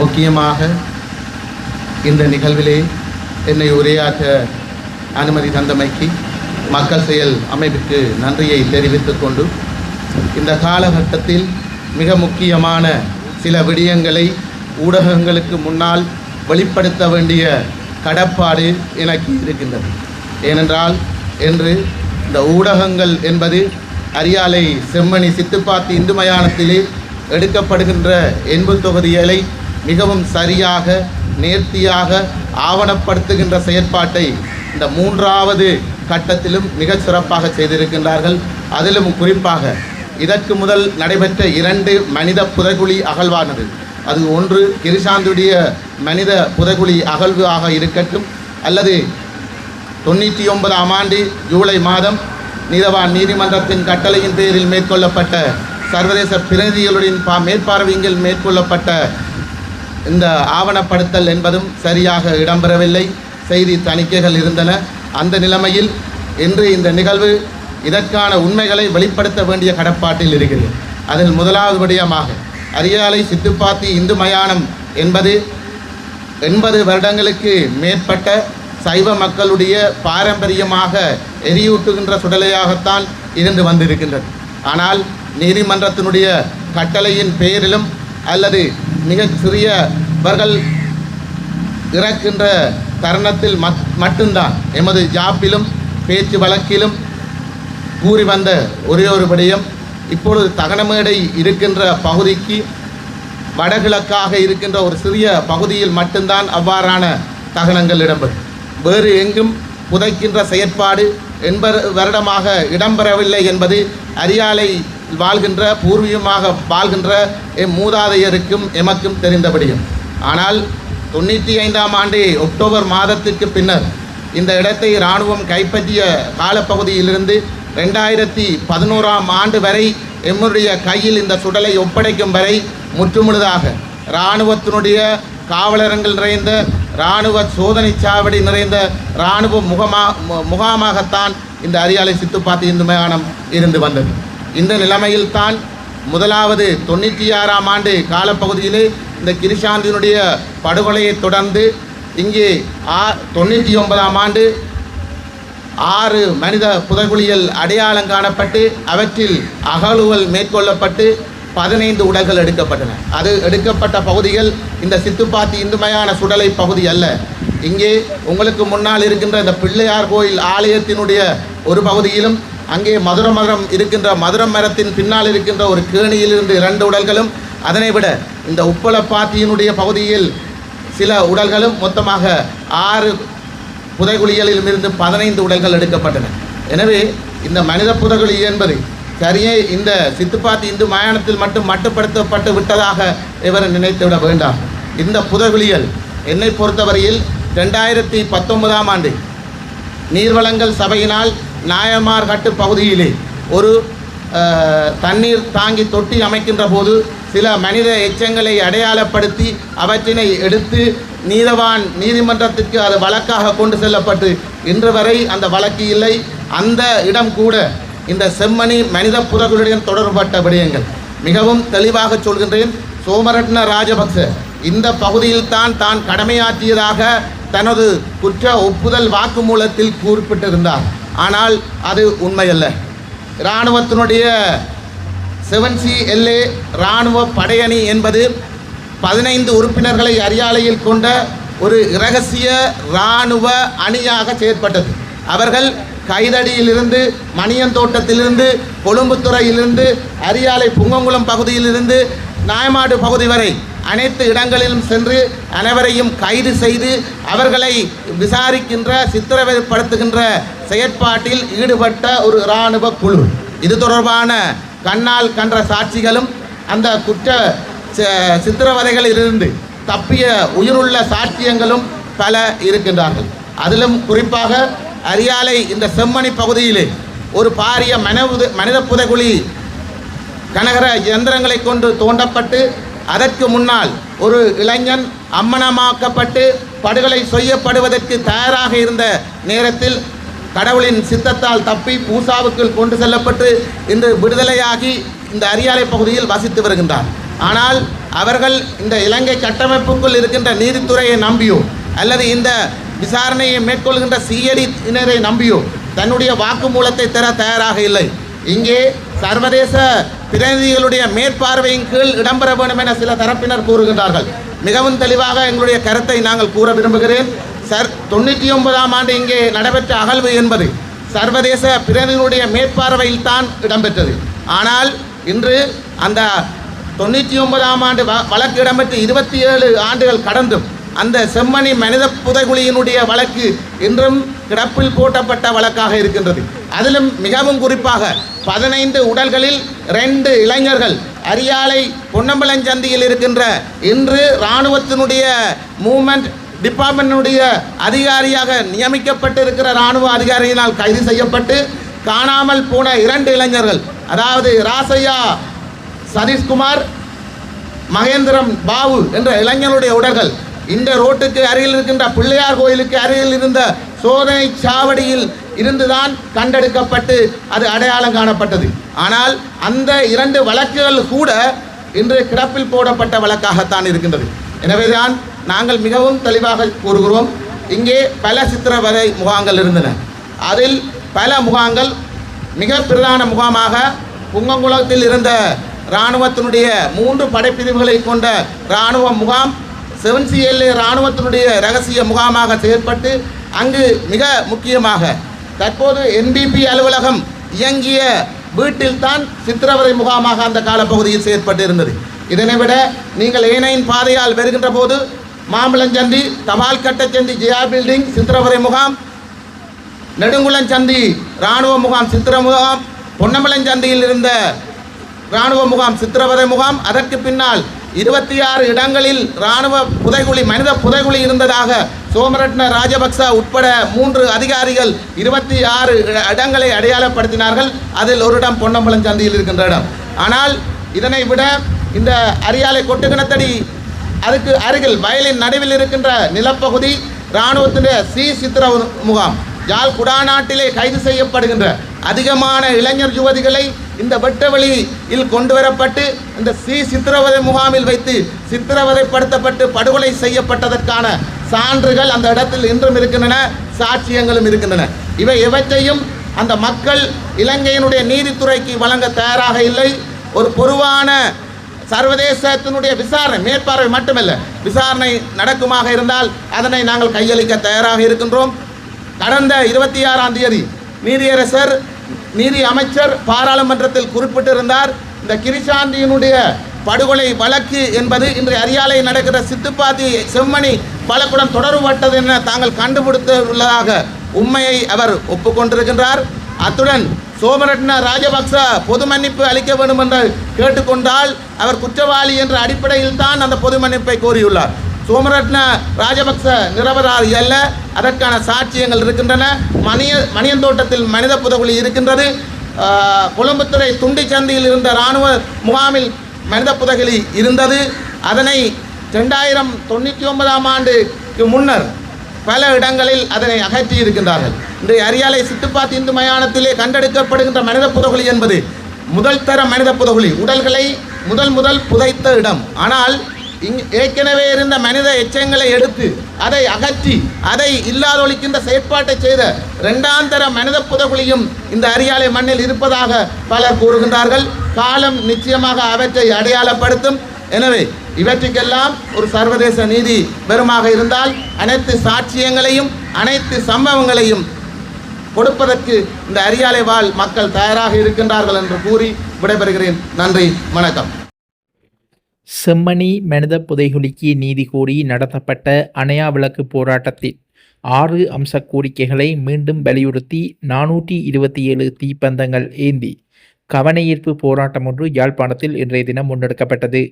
முக்கியமாக இந்த நிகழ்விலே என்னை உரையாற்ற அனுமதி தந்தமைக்கு மக்கள் செயல் அமைப்புக்கு நன்றியை தெரிவித்துக் கொண்டு இந்த காலகட்டத்தில் மிக முக்கியமான சில விடயங்களை ஊடகங்களுக்கு முன்னால் வெளிப்படுத்த வேண்டிய கடப்பாடு எனக்கு இருக்கின்றது. ஏனென்றால் என்று இந்த ஊடகங்கள் என்பது அரியாலை செம்மணி சித்துப்பாத்தி இந்து மயானத்திலே எடுக்கப்படுகின்ற எண்பு தொகுதிகளை மிகவும் சரியாக நேர்த்தியாக ஆவணப்படுத்துகின்ற செயற்பாட்டை இந்த மூன்றாவது கட்டத்திலும் மிக சிறப்பாக செய்திருக்கின்றார்கள். அதிலும் குறிப்பாக இதற்கு முதல் நடைபெற்ற 2 மனித புதைகுழி அகழ்வானது, அது ஒன்று கிரிசாந்துடைய மனித புதைகுழி அகழ்வு ஆக இருக்கட்டும், அல்லது 99ஆம் ஆண்டு ஜூலை மாதம் நீதவான் நீதிமன்றத்தின் கட்டளையின் பேரில் மேற்கொள்ளப்பட்ட சர்வதேச பிரதிநிதிகளுடன் மேற்பார்வையில் மேற்கொள்ளப்பட்ட இந்த ஆவணப்படுத்தல் என்பதும் சரியாக இடம்பெறவில்லை. செய்தி தணிக்கைகள் இருந்தன. அந்த நிலைமையில் இன்று இந்த நிகழ்வு இதற்கான உண்மைகளை வெளிப்படுத்த வேண்டிய கடப்பாட்டில் இருக்கிறது. அதில் முதலாவது விடயமாக அரியாலை சித்துப்பாத்தி இந்து மயானம் என்பது 80 வருடங்களுக்கு மேற்பட்ட சைவ மக்களுடைய பாரம்பரியமாக எரியூட்டுகின்ற சுடலையாகத்தான் இருந்து வந்திருக்கின்றது. ஆனால் நீதிமன்றத்தினுடைய கட்டளையின் பேரிலும் அல்லது மிக சிறியவர்கள் இறக்கின்ற தருணத்தில் மட்டும்தான் எமது ஜாப்பிலும் பேச்சு வழக்கிலும் கூறி வந்த ஒரே ஒரு விடயம், இப்பொழுது தகனமேடை இருக்கின்ற பகுதிக்கு வடகிழக்காக இருக்கின்ற ஒரு சிறிய பகுதியில் மட்டும்தான் அவ்வாறான தகனங்கள் இடம்பெறும். வேறு எங்கும் புதைக்கின்ற செயற்பாடு 80 வருடமாக இடம்பெறவில்லை என்பது அரியாலை வாழ்கின்ற பூர்வீகமாக வாழ்கின்ற மூதாதையருக்கும் எமக்கும் தெரிந்தபடியும். ஆனால் 95ஆம் ஆண்டு அக்டோபர் மாதத்திற்கு பின்னர் இந்த இடத்தை இராணுவம் கைப்பற்றிய காலப்பகுதியிலிருந்து 2011ஆம் ஆண்டு வரை எம்முடைய கையில் இந்த சுடலை ஒப்படைக்கும் வரை முற்றுமுழுதாக இராணுவத்தினுடைய காவலர்கள் நிறைந்த இராணுவ சோதனை சாவடி நிறைந்த இராணுவ முகாமாகத்தான் இந்த அரியாலை சித்துப்பாத்தி இந்து மயானம் இருந்து வந்தது. இந்த நிலைமையில்தான் முதலாவது 96ஆம் ஆண்டு காலப்பகுதியிலே இந்த கிரிசாந்தினுடைய படுகொலையை தொடர்ந்து இங்கே 99ஆம் ஆண்டு 6 மனித புதைகுழிகள் அடையாளம் காணப்பட்டு அவற்றில் அகழ்வுகள் மேற்கொள்ளப்பட்டு 15 உடல்கள் எடுக்கப்பட்டன. அது எடுக்கப்பட்ட பகுதிகள் இந்த சித்துப்பாத்தி இந்து மயான சுடலை பகுதி அல்ல. இங்கே உங்களுக்கு முன்னால் இருக்கின்ற இந்த பிள்ளையார் கோயில் ஆலயத்தினுடைய ஒரு பகுதியிலும், அங்கே மதுரம் இருக்கின்ற மதுரம் மரத்தின் பின்னால் இருக்கின்ற ஒரு கேணியிலிருந்து 2 உடல்களும், அதனை விட இந்த உப்பளப்பாத்தியினுடைய பகுதியில் சில உடல்களும், மொத்தமாக 6 புதைகுழிகளிலும் இருந்து 15 உடல்கள் எடுக்கப்பட்டன. எனவே இந்த மனித புதைகுழி என்பது சரியே இந்த சித்துப்பாத்தி இந்து மயானத்தில் மட்டும் மட்டுப்படுத்தப்பட்டு விட்டதாக இவர் நினைத்துவிட வேண்டாம். இந்த புதைகுழிகள் என்னை பொறுத்தவரையில் 2019ஆம் ஆண்டு நீர்வளங்கள் சபையினால் நாயமார் கட்டு பகுதியிலே ஒரு தண்ணீர் தாங்கி தொட்டி அமைக்கின்ற போது சில மனித எச்சங்களை அடையாளப்படுத்தி அவற்றினை எடுத்து நீதவான் நீதிமன்றத்திற்கு அது வழக்காக கொண்டு செல்லப்பட்டு இன்று வரை அந்த வழக்கு இல்லை. அந்த இடம் கூட இந்த செம்மணி மனித புதைகுழியுடன் தொடர்பட்ட விடயங்கள் மிகவும் தெளிவாக சொல்கின்றேன். சோமரட்ன ராஜபக்ச இந்த பகுதியில் தான் கடமையாற்றியதாக தனது குற்ற ஒப்புதல் வாக்குமூலத்தில் குறிப்பிட்டிருந்தார். ஆனால் அது உண்மையல்ல. இராணுவத்தினுடைய 7CLA இராணுவ படையணி என்பது 15 உறுப்பினர்களை அரியாலையில் கொண்ட ஒரு இரகசிய இராணுவ அணியாக செயற்பட்டது. அவர்கள் கைதடியிலிருந்து, மணியந்தோட்டத்திலிருந்து, கொழும்புத்துறையிலிருந்து, அரியாலை புங்கங்குளம் பகுதியிலிருந்து நாயமாடு பகுதி வரை அனைத்து இடங்களிலும் சென்று அனைவரையும் கைது செய்து அவர்களை விசாரிக்கின்ற, சித்திரவதைப்படுத்துகின்ற செயற்பாட்டில் ஈடுபட்ட ஒரு இராணுவ குழு. இது தொடர்பான கண்ணால் கன்ற சாட்சிகளும் அந்த குற்ற சித்திரவதைகளிலிருந்து தப்பிய உயிருள்ள சாட்சியங்களும் பல இருக்கின்றார்கள். அதிலும் குறிப்பாக அரியாலை இந்த செம்மணி பகுதியிலே ஒரு பாரிய மனித புதைகுழி கனகர இயந்திரங்களை கொண்டு தோண்டப்பட்டு அதற்கு முன்னால் ஒரு இளைஞன் அம்மனமாக்கப்பட்டு படுகொலை செய்யப்படுவதற்கு தயாராக இருந்த நேரத்தில் கடவுளின் சித்தத்தால் தப்பி பூசாவுக்குள் கொண்டு செல்லப்பட்டு இன்று விடுதலையாகி இந்த அரியாலை பகுதியில் வசித்து வருகின்றார். ஆனால் அவர்கள் இந்த இலங்கை கட்டமைப்புக்குள் இருக்கின்ற நீதித்துறையை நம்பியோ அல்லது இந்த விசாரணையை மேற்கொள்கின்ற சிஐடியினரை நம்பியோ தன்னுடைய வாக்குமூலத்தை தர தயாராக இல்லை. இங்கே சர்வதேச பிரதிநிதிகளுடைய மேற்பார்வையின் கீழ் இடம்பெற வேண்டும் என சில தரப்பினர் கூறுகின்றார்கள். மிகவும் தெளிவாக எங்களுடைய கருத்தை நாங்கள் கூற விரும்புகிறேன். 99ஆம் ஆண்டு இங்கே நடைபெற்ற அகழ்வு என்பது சர்வதேச பிரதிநிதிகளுடைய மேற்பார்வையில் தான் இடம்பெற்றது. ஆனால் இன்று அந்த 99ஆம் ஆண்டு வழக்கு இடம்பெற்று 27 ஆண்டுகள் கடந்தும் அந்த செம்மணி மனித புதைகுழியினுடைய வழக்கு இன்றும் கிடப்பில் போட்டப்பட்ட வழக்காக இருக்கின்றது. அதிலும் மிகவும் குறிப்பாக 15 உடல்களில் 2 இளைஞர்கள் அரியாலை பொன்னம்பலஞ்சந்தியில் இருக்கின்ற இன்று இராணுவத்தினுடைய மூமெண்ட் டிபார்ட்மெண்ட்டினுடைய அதிகாரியாக நியமிக்கப்பட்டிருக்கிற இராணுவ அதிகாரியினால் கைது செய்யப்பட்டு காணாமல் போன 2 இளைஞர்கள், அதாவது ராசையா சதீஷ்குமார், மகேந்திரம் பாபு என்ற இளைஞருடைய உடல்கள் இந்த ரோட்டுக்கு அருகில் இருக்கின்ற பிள்ளையார் கோயிலுக்கு அருகில் இருந்த சோதனை சாவடியில் இருந்துதான் கண்டெடுக்கப்பட்டு அது அடையாளம் காணப்பட்டது. ஆனால் அந்த 2 வழக்குகள் கூட இன்று கிடப்பில் போடப்பட்ட வழக்காகத்தான் இருக்கின்றது. எனவேதான் நாங்கள் மிகவும் தெளிவாக கூறுகிறோம். இங்கே பல சித்திரவதை முகாம்கள் இருந்தன. அதில் பல முகாம்கள், மிக பிரதான முகாமாக புங்கங்குளத்தில் இருந்த இராணுவத்தினுடைய 3 படைப்பிரிவுகளை கொண்ட இராணுவ முகாம் 7CLA இராணுவத்தினுடைய இரகசிய முகாமாக செயற்பட்டு அங்கு மிக முக்கியமாக தற்போது NBP அலுவலகம் இயங்கிய வீட்டில்தான் சித்திரவதை முகாமாக அந்த காலப்பகுதியில் செயற்பட்டு இருந்தது. இதனை விட நீங்கள் ஏனையின் பாதையால் வருகின்ற போது மாம்பழஞ்சந்தி, தபால் கட்டச்சந்தி ஜெயா பில்டிங் சித்திரவதை முகாம், நெடுங்குளஞ்சந்தி இராணுவ முகாம் சித்திர முகாம், பொன்னம்பலஞ்சந்தியில் இருந்த இராணுவ முகாம் சித்திரவதை முகாம், அதற்கு பின்னால் 26 இடங்களில் இராணுவ புதைகுழி, மனித புதைகுழி இருந்ததாக சோமரட்ன ராஜபக்ச உட்பட 3 அதிகாரிகள் 26 இடங்களை அடையாளப்படுத்தினார்கள். அதில் ஒரு இடம் பொன்னம்பலஞ்சந்தியில் இருக்கின்ற இடம். ஆனால் இதனை விட இந்த அரியாலை கொட்டுக்கிணத்தடி அதுக்கு அருகில் வயலின் நடுவில் இருக்கின்ற நிலப்பகுதி இராணுவத்தினுடைய சித்திர முகாம். யாழ் குடாநாட்டிலே கைது செய்யப்படுகின்ற அதிகமான இளைஞர் யுவதிகளை இந்த வெட்டவெளியில் கொண்டு வரப்பட்டு இந்த சித்திரவதை முகாமில் வைத்து சித்திரவதைப்படுத்தப்பட்டு படுகொலை செய்யப்பட்டதற்கான சான்றுகள் அந்த இடத்தில் இன்றும் இருக்கின்றன, சாட்சியங்களும் இருக்கின்றன. இவை எவற்றையும் அந்த மக்கள் இலங்கையினுடைய நீதித்துறைக்கு வழங்க தயாராக இல்லை. ஒரு பொதுவான சர்வதேசத்தினுடைய விசாரணை மேற்பார்வை மட்டுமல்ல, விசாரணை நடக்குமாக இருந்தால் அதனை நாங்கள் கையளிக்க தயாராக இருக்கின்றோம். கடந்த 26ஆம் தேதி நீதியரசர், நீதி அமைச்சர் பாராளுமன்றத்தில் குறிப்பிட்டிருந்தார், இந்த கிரிசாந்தியினுடைய படுகொலை வழக்கு என்பது இன்று அரியாலை நடக்கிற சித்துப்பாத்தி செம்மணி வழக்குடன் தொடர்பட்டது என தாங்கள் கண்டுபிடித்துள்ளதாக உண்மையை அவர் ஒப்புக்கொண்டிருக்கின்றார். அத்துடன் சோமரட்ன ராஜபக்ச பொது மன்னிப்பு அளிக்க வேண்டும் என்று கேட்டுக்கொண்டால் அவர் குற்றவாளி என்ற அடிப்படையில் தான் அந்த பொது மன்னிப்பை கோரியுள்ளார். சோமரட்ன ராஜபக்ச நிரபராதி அல்ல, அதற்கான சாட்சியங்கள் இருக்கின்றன. மணியந்தோட்டத்தில் மனித புதைகுழி இருக்கின்றது. கொழும்புத்துறை துண்டிச்சந்தியில் இருந்த இராணுவ முகாமில் மனித புதைகுழி இருந்தது. அதனை 2099ஆம் ஆண்டுக்கு முன்னர் பல இடங்களில் அதனை அகற்றி இருக்கின்றார்கள். இன்றைய அரியாலை சித்துப்பாத்தி இந்து மயானத்திலே கண்டெடுக்கப்படுகின்ற மனித புதைகுழி என்பது முதல் தர மனித புதைகுழி, உடல்களை முதல் புதைத்த இடம். ஆனால் ஏற்கனவே இருந்த மனித எச்சங்களை எடுத்து அதை அகற்றி அதை இல்லாதொழிக்கின்ற செயற்பாட்டை செய்த 2ஆம் தர மனித புதைகுழியும் இந்த அரியாலை மண்ணில் இருப்பதாக பலர் கூறுகின்றார்கள். காலம் நிச்சயமாக அவற்றை அடையாளப்படுத்தும். எனவே இவற்றுக்கெல்லாம் ஒரு சர்வதேச நீதி பெறுமாக இருந்தால் அனைத்து சாட்சியங்களையும் அனைத்து சம்பவங்களையும் கொடுப்பதற்கு இந்த அரியாலை வாழ் மக்கள் தயாராக இருக்கின்றார்கள் என்று கூறி விடைபெறுகிறேன். நன்றி, வணக்கம். செம்மணி மனித புதைகுழிக்கு நீதி கோரி நடத்தப்பட்ட அணையா விளக்கு போராட்டத்தில் 6 அம்ச கோரிக்கைகளை மீண்டும் வலியுறுத்தி 427 தீப்பந்தங்கள் ஏந்தி கவனஈர்ப்பு போராட்டம் ஒன்று யாழ்ப்பாணத்தில் இன்றைய தினம் முன்னெடுக்கப்பட்டது.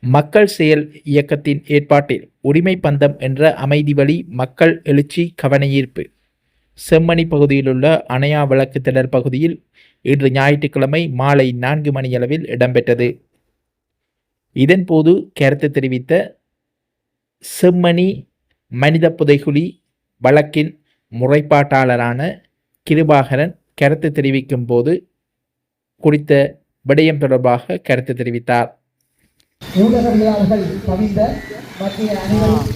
மக்கள் செயல் இயக்கத்தின் ஏற்பாட்டில் உரிமை பந்தம் என்ற அமைதி வழி மக்கள் எழுச்சி கவனஈர்ப்பு செம்மணி பகுதியிலுள்ள அணையா விளக்கு திடல் பகுதியில் இன்று ஞாயிற்றுக்கிழமை மாலை 4 மணியளவில் இடம்பெற்றது. இதன்போது கருத்து தெரிவித்த செம்மணி மனித புதைகுழி வழக்கின் முறைப்பாட்டாளரான கிருபாகரன் கருத்து தெரிவிக்கும் போது குறித்த விடயம் தொடர்பாக கருத்து தெரிவித்தார். ஊடகவியலாளர்கள் கவிந்த மத்திய அனைவரும்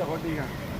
Ahorita